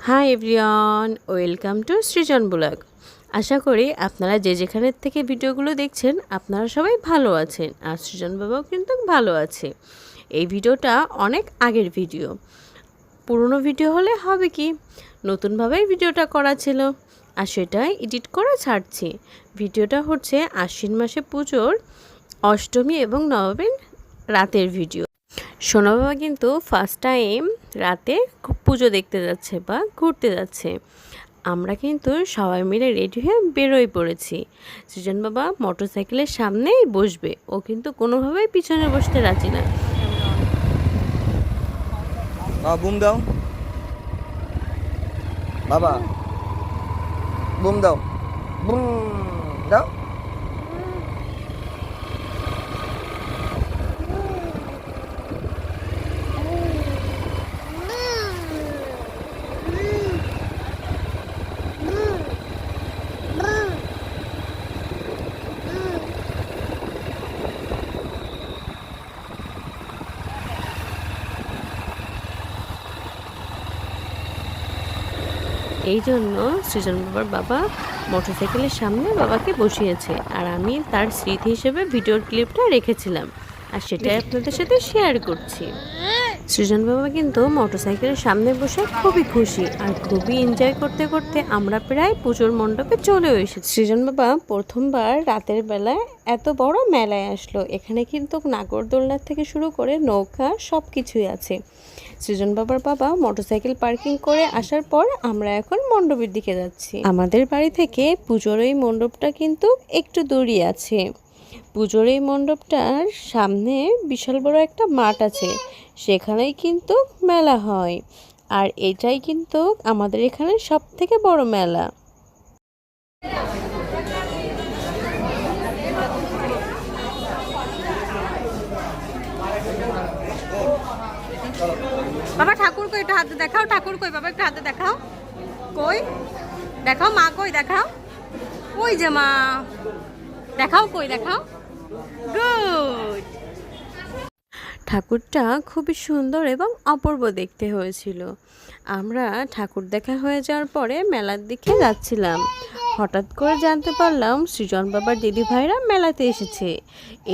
High everyone, welcome to Srijan blog. আশা করি আপনারা যে যেখানের থেকে ভিডিওগুলো দেখছেন আপনারা সবাই ভালো আছেন, আর সৃজন বাবাও কিন্তু ভালো আছে। এই ভিডিওটা অনেক আগের ভিডিও, পুরনো ভিডিও হলে হবে কি, নতুনভাবেই ভিডিওটা করা ছিল আর সেটাই এডিট করে ছাড়ছি। ভিডিওটা হচ্ছে আশ্বিন মাসে পুজোর অষ্টমী এবং নবমীর রাতের ভিডিও। সোনা বাবা কিন্তু ফার্স্ট টাইম রাতে পুজো দেখতে যাচ্ছে বা ঘুরতে যাচ্ছে। আমরা কিন্তু সবাই মিলে রেডি হয়ে বেরোয় পড়েছি। সৃজন বাবা মোটরসাইকেলের সামনেই বসবে, ও কিন্তু কোনোভাবেই পিছনে বসতে রাজি না। বুম দাও বাবা, বুম দাও, বুম দাও। এই জন্য সৃজন বাবার বাবা মোটরসাইকেলের সামনে বাবাকে বসিয়েছে, আর আমি তার স্মৃতি হিসেবে ভিডিওর ক্লিপটা রেখেছিলাম আর সেটাই আপনাদের সাথে শেয়ার করছি। সৃজন বাবা কিন্তু মোটরসাইকেলের সামনে বসে খুবই খুশি আর খুবই এনজয় করতে করতে আমরা প্রায় পুজোর মণ্ডপে চলেও এসেছি। সৃজন বাবা প্রথমবার রাতের বেলায় এত বড় মেলায় আসলো। এখানে কিন্তু নাগরদোলনার থেকে শুরু করে নৌকা সব কিছুই আছে। সৃজন বাবার বাবা মোটরসাইকেল পার্কিং করে আসার পর আমরা এখন মণ্ডপের দিকে যাচ্ছি। আমাদের বাড়ি থেকে পুজোর এই মণ্ডপটা কিন্তু একটু দূরই আছে। পুজোর এই মণ্ডপটার সামনে বিশাল বড় একটা মাঠ আছে, সেখানেই কিন্তু মেলা হয়, আর এটাই কিন্তু আমাদের এখানে সব থেকে বড় মেলা। বাবা ঠাকুর কই, একটু হাতে দেখাও। ঠাকুর কই বাবা, একটু হাতে দেখাও। কই দেখাও, মা কই দেখাও। ওই যে মা, দেখাও কই দেখাও। গুড। ঠাকুরটা খুবই সুন্দর এবং অপূর্ব দেখতে হয়েছিল। আমরা ঠাকুর দেখা হয়ে যাওয়ার পরে মেলার দিকে যাচ্ছিলাম। হঠাৎ করে জানতে পারলাম সৃজন বাবার দিদিভাইরা মেলাতে এসেছে।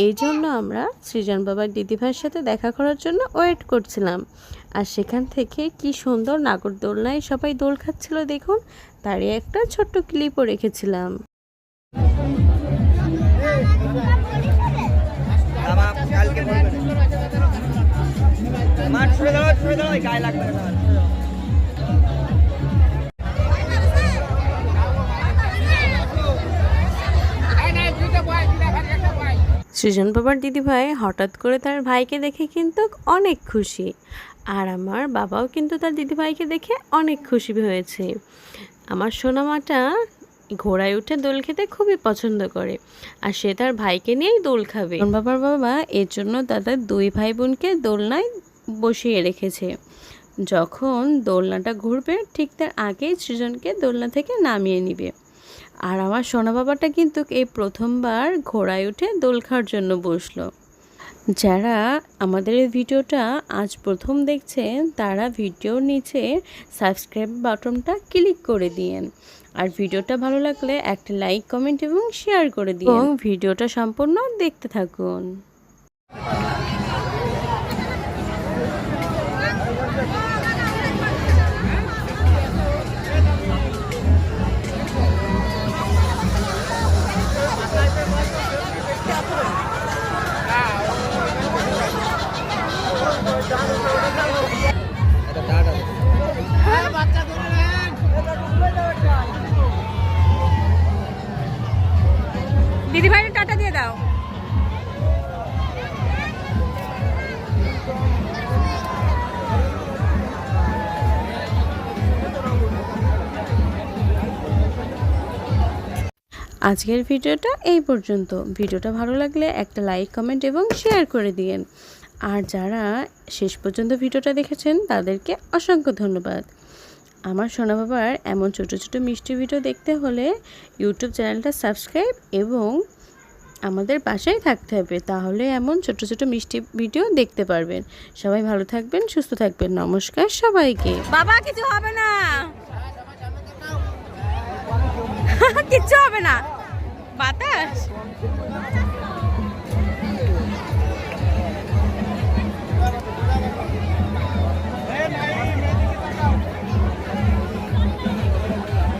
এই জন্য আমরা সৃজন বাবার দিদিভাইয়ের সাথে দেখা করার জন্য ওয়েট করছিলাম। আর সেখান থেকে কি সুন্দর নাগরদোলনায় সবাই দোল খাচ্ছিল দেখুন, তারই একটা ছোট্ট ক্লিপও রেখেছিলাম। সৃজন বাবার দিদিভাই হঠাৎ করে তার ভাইকে দেখে কিন্তু অনেক খুশি, আর আমার বাবাও কিন্তু তার দিদিভাইকে দেখে অনেক খুশি হয়েছে। আমার সোনামাটা ঘোড়ায় উঠে দোল খেতে খুবই পছন্দ করে, আর সে তার ভাইকে নিয়েই দোল খাবে। বাবার বাবা এর জন্য তাদের দুই ভাই বোনকে দোলনায় বসিয়ে রেখেছে। যখন দোলনাটা ঘুরবে ঠিক তার আগেই সৃজনকে দোলনা থেকে নামিয়ে নিবে। আর আমার সোনা বাবাটা কিন্তু এই প্রথমবার ঘোড়ায় উঠে দোল খাওয়ার জন্য বসলো। যারা আমাদের এই ভিডিওটা আজ প্রথম দেখছেন তারা ভিডিওর নিচে সাবস্ক্রাইব বাটনটা ক্লিক করে দিন, আর ভিডিওটা ভালো লাগলে একটা লাইক, কমেন্ট এবং শেয়ার করে দিন এবং ভিডিওটা সম্পূর্ণ দেখতে থাকুন। দিদি ভাইয়ের টাটা দিয়ে দাও। আজকের ভিডিওটা এই পর্যন্ত। ভিডিওটা ভালো লাগলে একটা লাইক, কমেন্ট এবং শেয়ার করে দিন। আর যারা শেষ পর্যন্ত ভিডিওটা দেখেছেন তাদেরকে অসংখ্য ধন্যবাদ। আমার সোনা বাবার এমন ছোট ছোট মিষ্টি ভিডিও দেখতে হলে ইউটিউব চ্যানেলটা সাবস্ক্রাইব এবং আমাদের পাশেই থাকতে হবে, তাহলে এমন ছোট ছোট মিষ্টি ভিডিও দেখতে পারবেন। সবাই ভালো থাকবেন, সুস্থ থাকবেন। নমস্কার সবাইকে। বাবা কিছু হবে না। কিচ্ছু হবে না বাতাস